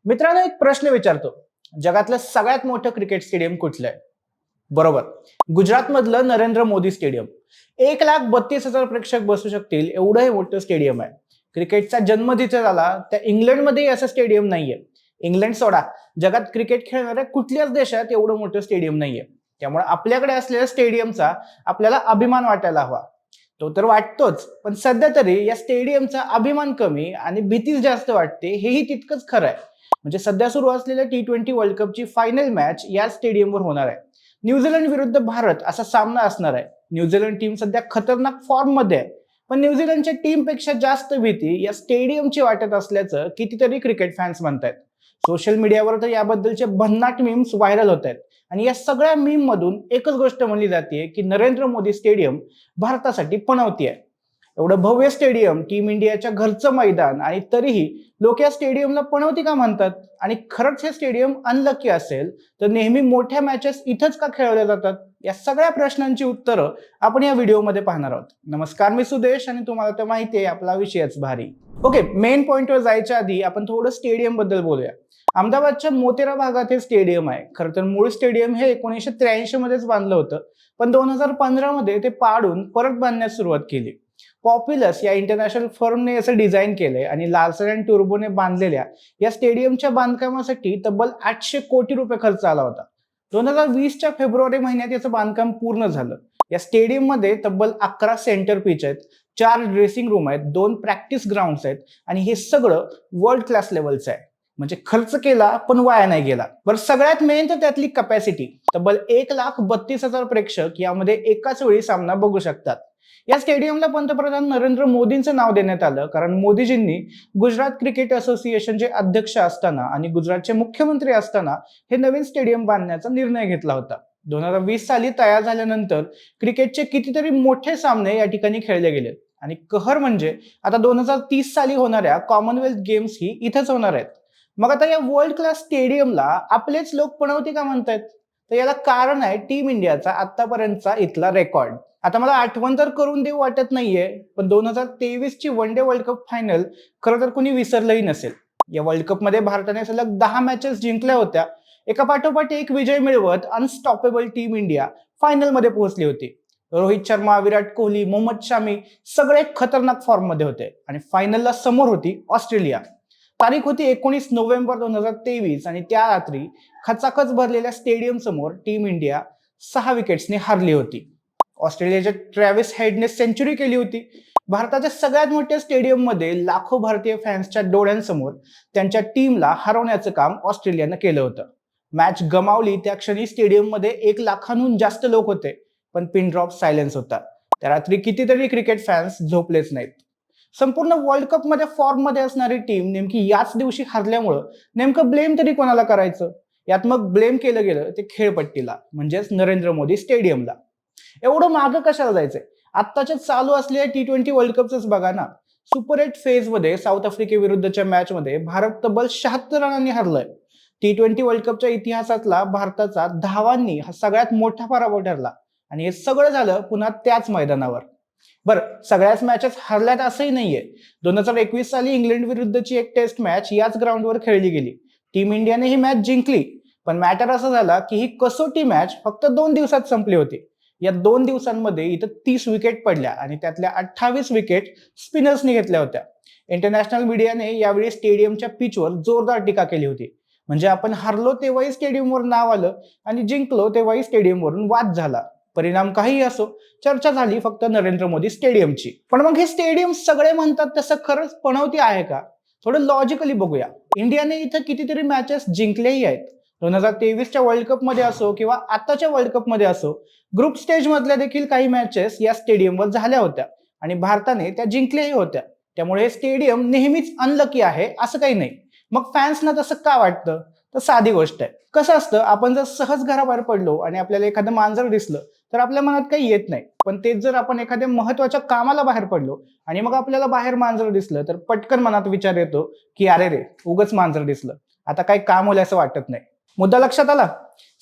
मित्रांनो, एक प्रश्न विचारतो. जगातलं सगळ्यात मोठं क्रिकेट स्टेडियम कुठलं आहे? बरोबर, गुजरात मधलं नरेंद्र मोदी स्टेडियम. 1,32,000 प्रेक्षक बसू शकतील एवढं हे मोठं स्टेडियम आहे. क्रिकेटचा जन्म जिथे झाला त्या इंग्लंडमध्ये असं स्टेडियम नाहीये. इंग्लंड सोडा, जगात क्रिकेट खेळणाऱ्या कुठल्याच देशात एवढं मोठं स्टेडियम नाहीये. त्यामुळे आपल्याकडे असलेल्या स्टेडियमचा आपल्याला अभिमान वाटायला हवा. तो तर वाटतोच, पण सध्या तरी या स्टेडियमचा अभिमान कमी आणि भीतीच जास्त वाटते, हेही तितकंच खरं आहे. म्हणजे सध्या सुरू असलेल्या T20 वर्ल्ड कपची फायनल मॅच या स्टेडियमवर होणार आहे. न्यूझीलंड विरुद्ध भारत असा सामना असणार आहे. न्यूझीलंड टीम सध्या खतरनाक फॉर्म मध्ये आहे, पण न्यूझीलंडच्या टीमपेक्षा जास्त भीती या स्टेडियमची वाटत असल्याचं कितीतरी क्रिकेट फॅन्स म्हणतात. सोशल मीडियावर तर याबद्दलचे भन्नाट मीम्स व्हायरल होत आहेत आणि या सगळ्या मीम मधून एकच गोष्ट म्हणली जाते की नरेंद्र मोदी स्टेडियम भारतासाठी पणवती आहे. एवढं भव्य स्टेडियम, टीम इंडियाच्या घरचं मैदान, आणि तरीही लोक या स्टेडियमला पणवती का म्हणतात? आणि खरंच हे स्टेडियम अनलकी असेल तर नेहमी मोठ्या मॅचेस इथंच का खेळवल्या जातात? या सगळ्या प्रश्नांची उत्तरं आपण या व्हिडिओमध्ये पाहणार आहोत. नमस्कार, मी सुदेश आणि तुम्हाला तर माहिती आहे आपला विषयच भारी. ओके, मेन पॉइंटवर जायच्या आधी आपण थोडं स्टेडियम बद्दल बोलूया. अहमदाबादच्या मोतेरा भागात हे स्टेडियम आहे. खरं तर मूळ स्टेडियम हे 1983 मध्येच बांधलं होतं, पण 2015 मध्ये ते पाडून परत बांधण्यास सुरुवात केली. पॉप्युलस या इंटरनॅशनल फर्मने असं डिझाईन केलंय आणि लार्सन अँड टुर्बोने बांधलेल्या या स्टेडियमच्या बांधकामासाठी तब्बल 800 कोटी रुपये खर्च आला होता. 2020च्या फेब्रुवारी महिन्यात याचं बांधकाम पूर्ण झालं. या स्टेडियम मध्ये तब्बल 11 सेंटर पिच आहेत, 4 ड्रेसिंग रूम आहेत, 2 प्रॅक्टिस ग्राउंड आहेत आणि हे सगळं वर्ल्ड क्लास लेवलचं आहे. म्हणजे खर्च केला पण वाया नाही गेला. बरं, सगळ्यात मेन तर त्यातली कपॅसिटी. तब्बल 1,32,000 प्रेक्षक यामध्ये एकाच वेळी सामना बघू शकतात. या स्टेडियमला पंतप्रधान नरेंद्र मोदींचं नाव देण्यात आलं कारण मोदीजींनी गुजरात क्रिकेट असोसिएशनचे अध्यक्ष असताना आणि गुजरातचे मुख्यमंत्री असताना हे नवीन स्टेडियम बांधण्याचा निर्णय घेतला होता. 2020 साली तयार झाल्यानंतर क्रिकेटचे कितीतरी मोठे सामने या ठिकाणी खेळले गेले आणि कहर म्हणजे आता 2030 साली होणाऱ्या कॉमनवेल्थ गेम्स ही इथंच होणार आहेत. मग आता या वर्ल्ड क्लास स्टेडियमला आपलेच लोक पणवती का म्हणतात? तर याला कारण आहे टीम इंडियाचा आतापर्यंतचा इथला रेकॉर्ड. आता मला आठवण तर करून देऊ वाटत नाहीये, पण 2023 ची one day world cup final खरं तर कोणी विसरलंही नसेल. या वर्ल्ड कप मध्ये भारताने सलग 10 मॅचेस जिंकल्या होत्या. एका पाठोपाठ एक विजय मिळवत अनस्टॉपेबल टीम इंडिया फायनल मध्ये पोहोचली होती. रोहित शर्मा, विराट कोहली, मोहम्मद शामी सगळे खतरनाक फॉर्म मध्ये होते आणि फायनलला समोर होती ऑस्ट्रेलिया. तारीख होती 19 नोव्हेंबर 2023 आणि त्या रात्री खचाखच भरलेल्या स्टेडियम समोर टीम इंडिया 6 विकेट्सने हारली होती. ऑस्ट्रेलियाच्या ट्रॅव्हिस हेडने सेंचुरी केली होती. भारताच्या सगळ्यात मोठ्या स्टेडियम मध्ये लाखो भारतीय फॅन्सच्या डोळ्यांसमोर त्यांच्या टीमला हरवण्याचं काम ऑस्ट्रेलियानं केलं होतं. मॅच गमावली त्या क्षणी स्टेडियम मध्ये 1 लाखांहून जास्त लोक होते, पण पिन ड्रॉप सायलेन्स होता. त्या रात्री कितीतरी क्रिकेट फॅन्स झोपलेच नाहीत. संपूर्ण वर्ल्ड कप मध्ये फॉर्म मध्ये असणारी टीम नेमकी याच दिवशी हरल्यामुळं नेमकं ब्लेम तरी कोणाला करायचं? यात मग ब्लेम केलं गेलं ते खेळपट्टीला, म्हणजेच नरेंद्र मोदी स्टेडियमला. एवढं मागं कशाला जायचंय? आत्ताच्या चालू असलेल्या T20 वर्ल्ड कपच बघा ना. सुपर 8 फेज मध्ये साऊथ आफ्रिकेविरुद्धच्या मॅच मध्ये भारत तब्बल 76 रनांनी हरलाय. T20 वर्ल्ड कपच्या इतिहासातला भारताचा 10वांनी हा सगळ्यात मोठा पराभव ठरला आणि हे सगळं झालं पुन्हा त्याच मैदानावर. बरं, सगळ्याच मॅचेस हरल्यात असंही नाहीये. 2021 साली इंग्लंड विरुद्धची एक टेस्ट मॅच याच ग्राउंडवर खेळली गेली. टीम इंडियाने ही मॅच जिंकली, पण मॅटर असा झाला की ही कसोटी मॅच फक्त 2 दिवसात संपली होती. या 2 दिवसांमध्ये इथं 30 विकेट पडल्या आणि त्यातल्या 28 विकेट स्पिनर्सनी घेतल्या होत्या. इंटरनॅशनल मीडियाने यावेळी स्टेडियमच्या पिचवर जोरदार टीका केली होती. म्हणजे आपण हरलो तेव्हाही स्टेडियमवर नाव आलं आणि जिंकलो तेव्हाही स्टेडियमवरून वाद झाला. परिणाम काही असो, चर्चा झाली फक्त नरेंद्र मोदी स्टेडियमची. पण मग हे स्टेडियम सगळे म्हणतात तसं खरंच पणवती आहे का? थोडं लॉजिकली बघूया. इंडियाने इथं कितीतरी मॅचेस जिंकलेही आहेत. 2023च्या वर्ल्ड कप मध्ये असो किंवा आताच्या वर्ल्ड कप मध्ये असो, ग्रुप स्टेज मधल्या देखील काही मॅचेस या स्टेडियमवर झाल्या होत्या आणि भारताने त्या जिंकल्याही होत्या. त्यामुळे हे स्टेडियम नेहमीच अनलकी आहे असं काही नाही. मग फॅन्सना तसं का वाटतं? तर साधी गोष्ट आहे. कसं असतं, आपण जर सहज घराबाहेर पडलो आणि आपल्याला एखादं मांजर दिसलं तर आपल्या मनात काही येत नाही. पण तेच जर आपण एखाद्या महत्वाच्या कामाला बाहेर पडलो आणि मग आपल्याला बाहेर मांजर दिसलं तर पटकन मनात विचार येतो की अरे रे, उगच मांजर दिसलं, आता काही काम होईल असं वाटत नाही. मुद्दा लक्षात आला?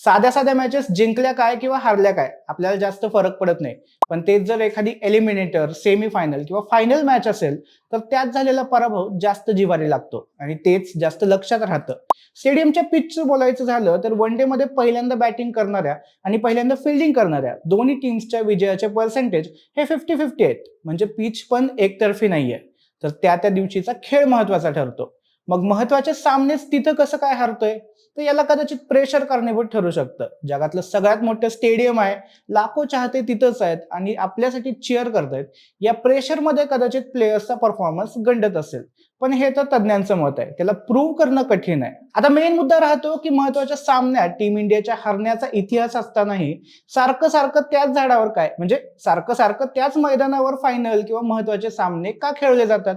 साध्या साध्या मॅचेस जिंकल्या काय किंवा हारल्या काय आपल्याला जास्त फरक पडत नाही, पण तेच जर एखादी एलिमिनेटर, सेमीफायनल किंवा फायनल मॅच असेल तर त्यात झालेला पराभव जास्त जिव्हारी लागतो आणि तेच जास्त लक्षात राहतं. स्टेडियमच्या पिचचं बोलायचं झालं तर वन डे मध्ये पहिल्यांदा बॅटिंग करणाऱ्या आणि पहिल्यांदा फिल्डिंग करणाऱ्या दोन्ही टीम्सच्या विजयाचे पर्सेंटेज हे 50-50 आहेत. म्हणजे पिच पण एकतर्फी नाहीये. तर त्या दिवशीचा खेळ महत्वाचा ठरतो. मग महत्वाचे सामनेच तिथं कसं काय हरतोय? तर याला कदाचित प्रेशर कारणीभूत ठरू शकतं. जगातलं सगळ्यात मोठं स्टेडियम आहे, लाखो चाहते तिथंच आहेत आणि आपल्यासाठी चीअर करतायत. या प्रेशरमध्ये कदाचित प्लेयर्सचा परफॉर्मन्स गंडत असेल, पण हे तर तज्ज्ञांचं मत आहे, त्याला प्रूव्ह करणं कठीण आहे. आता मेन मुद्दा राहतो की महत्वाच्या सामन्यात टीम इंडियाच्या हरण्याचा इतिहास असतानाही सारखं सारखं त्याच झाडावर काय, म्हणजे सारखं सारखं त्याच मैदानावर फायनल किंवा महत्वाचे सामने का खेळले जातात?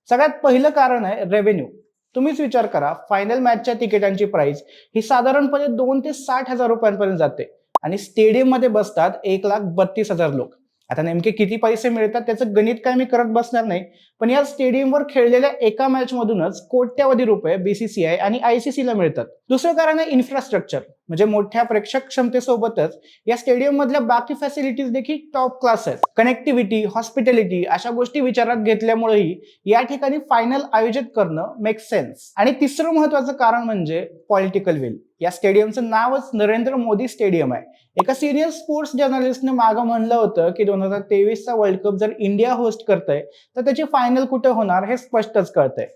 सगळ्यात पहिलं कारण आहे रेव्हेन्यू. तुम्हीच विचार करा, फायनल मॅचच्या तिकिटांची प्राइस ही साधारणपणे 2 ते 60,000 रुपयांपर्यंत जाते आणि स्टेडियम मध्ये बसतात 1,32,000 लोक. आता नेमके किती पैसे मिळतात त्याचं गणित काय मी करत बसणार नाही, पण या स्टेडियमवर खेळलेल्या एका मॅच मधूनच कोट्यवधी रुपये बीसीसीआय आणि आयसीसी ला मिळतात. दुसरं कारण आहे इन्फ्रास्ट्रक्चर. म्हणजे मोठ्या प्रेक्षक क्षमतेसोबतच या स्टेडियम मधल्या बाकी फॅसिलिटीज देखील टॉप क्लास आहेत. कनेक्टिव्हिटी, हॉस्पिटॅलिटी अशा गोष्टी विचारात घेतल्यामुळेही या ठिकाणी फायनल आयोजित करणं मेक सेन्स. आणि तिसरं महत्वाचं कारण म्हणजे पॉलिटिकल विल. या स्टेडियमचं नावच नरेंद्र मोदी स्टेडियम आहे. एका सिनियर स्पोर्ट्स जर्नलिस्टने मागं म्हणलं होतं की 2023चा वर्ल्ड कप जर इंडिया होस्ट करतंय तर त्याची फायनल कुठे होणार हे स्पष्टच कळतंय.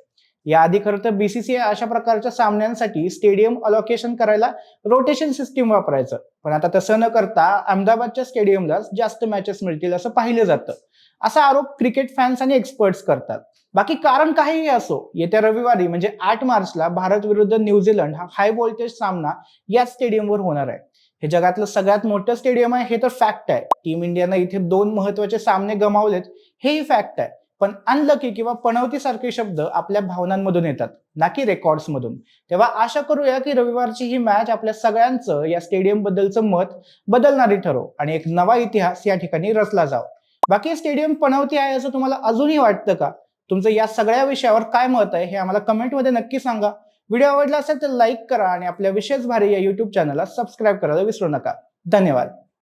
याआधी खरं तर बीसीसीआय अशा प्रकारच्या सामन्यांसाठी स्टेडियम अलोकेशन करायला रोटेशन सिस्टीम वापरायचं, पण आता तसं न करता अहमदाबादच्या स्टेडियमलाच जास्त मॅचेस मिळतील असं पाहिलं जातं. असा आरोप क्रिकेट फॅन्स आणि एक्सपर्ट्स करतात. बाकी कारण काहीही असो, येत्या रविवारी म्हणजे 8 मार्चला भारत विरुद्ध न्यूझीलंड हा हाय व्होल्टेज सामना याच स्टेडियमवर होणार आहे. हे जगातलं सगळ्यात मोठं स्टेडियम आहे हे तर फॅक्ट आहे. टीम इंडियानं इथे 2 महत्वाचे सामने गमावलेत हेही फॅक्ट आहे. पण अनलकी किंवा पनवती सारखे शब्द आपल्या भावनांमधून येतात, ना की रेकॉर्ड्स मधून. तेव्हा आशा करूया की रविवारची ही मॅच आपल्या सगळ्यांचं या स्टेडियम बद्दलचं मत बदलणारी ठरो आणि एक नवा इतिहास या ठिकाणी रचला जावा. बाकी स्टेडियम पनवती आहे असं तुम्हाला अजूनही वाटतं का? तुमचं या सगळ्या विषयावर काय मत आहे हे आम्हाला कमेंटमध्ये नक्की सांगा. व्हिडिओ आवडला असेल तर लाईक करा आणि आपल्या विशेष भारी या युट्यूब चॅनलला सबस्क्राईब करायला विसरू नका. धन्यवाद.